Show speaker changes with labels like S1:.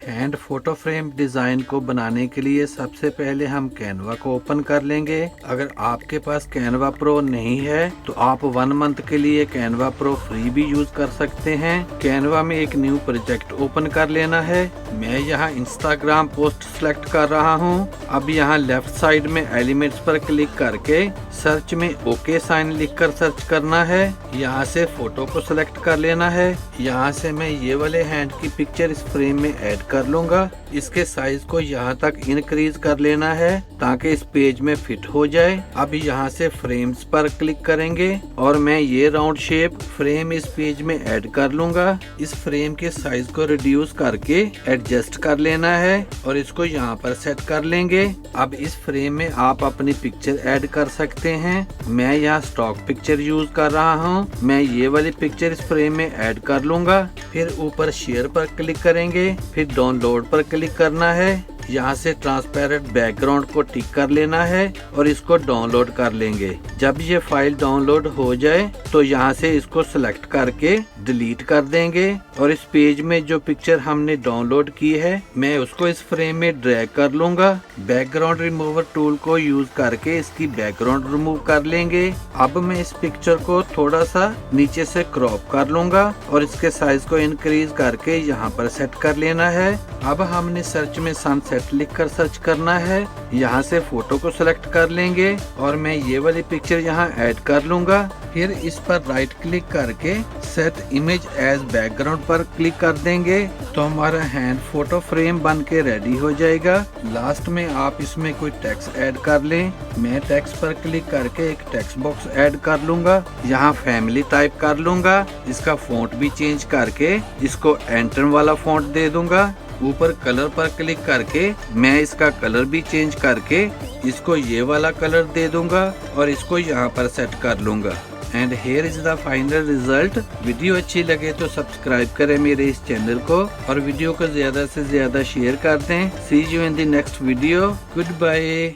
S1: Hand photo frame design को बनाने के लिए सबसे पहले हम कैनवा को ओपन कर लेंगे। अगर आपके पास कैनवा प्रो नहीं है तो आप 1 मंथ के लिए कैनवा प्रो फ्री भी यूज कर सकते हैं। कैनवा में एक न्यू प्रोजेक्ट ओपन कर लेना है। मैं यहाँ इंस्टाग्राम पोस्ट सेलेक्ट कर रहा हूँ। अब यहाँ लेफ्ट साइड में एलिमेंट्स पर क्लिक करके सर्च में ओके साइन लिखकर सर्च करना है। यहाँ से फोटो को सिलेक्ट कर लेना है। यहाँ से मैं ये वाले हैंड की पिक्चर इस फ्रेम में ऐड कर लूंगा। इसके साइज को यहाँ तक इंक्रीज कर लेना है ताकि इस पेज में फिट हो जाए। अब यहाँ से फ्रेम्स पर क्लिक करेंगे और मैं ये राउंड शेप फ्रेम इस पेज में ऐड कर लूंगा। इस फ्रेम के साइज को रिड्यूस करके एडजस्ट कर लेना है और इसको यहाँ पर सेट कर लेंगे। अब इस फ्रेम में आप अपनी पिक्चर ऐड कर सकते हैं। मैं यहाँ स्टॉक पिक्चर यूज कर रहा हूँ। मैं ये वाली पिक्चर इस फ्रेम में ऐड कर लूंगा। फिर ऊपर शेयर पर क्लिक करेंगे, फिर डाउनलोड पर क्लिक करना है। यहाँ से ट्रांसपेरेंट बैकग्राउंड को टिक कर लेना है और इसको डाउनलोड कर लेंगे। जब ये फाइल डाउनलोड हो जाए तो यहाँ से इसको सिलेक्ट करके डिलीट कर देंगे और इस पेज में जो पिक्चर हमने डाउनलोड की है मैं उसको इस फ्रेम में ड्रैग कर लूंगा। बैकग्राउंड रिमूवर टूल को यूज करके इसकी बैकग्राउंड रिमूव कर लेंगे। अब मैं इस पिक्चर को थोड़ा सा नीचे से क्रॉप कर लूंगा और इसके साइज को इंक्रीज करके यहाँ पर सेट कर लेना है। अब हमने सर्च में सनसेट लिखकर सर्च करना है। यहाँ से फोटो को सिलेक्ट कर लेंगे और मैं ये वाली पिक्चर यहाँ ऐड कर लूंगा। फिर इस पर राइट क्लिक करके सेट इमेज एज बैकग्राउंड पर क्लिक कर देंगे तो हमारा हैंड फोटो फ्रेम बन के रेडी हो जाएगा। लास्ट में आप इसमें कोई टेक्स्ट ऐड कर लें। मैं टेक्स्ट पर क्लिक करके एक टेक्स्ट बॉक्स ऐड कर लूंगा। यहाँ फैमिली टाइप कर लूंगा। इसका फॉन्ट भी चेंज करके इसको एंटर वाला फॉन्ट दे दूंगा। ऊपर कलर पर क्लिक करके मैं इसका कलर भी चेंज करके इसको ये वाला कलर दे दूंगा और इसको यहाँ पर सेट कर लूंगा। And here is the final result. Video अच्छी लगे तो सब्सक्राइब करें मेरे इस चैनल को और वीडियो को ज्यादा से ज्यादा शेयर कर दें। See you in the next video. Good bye.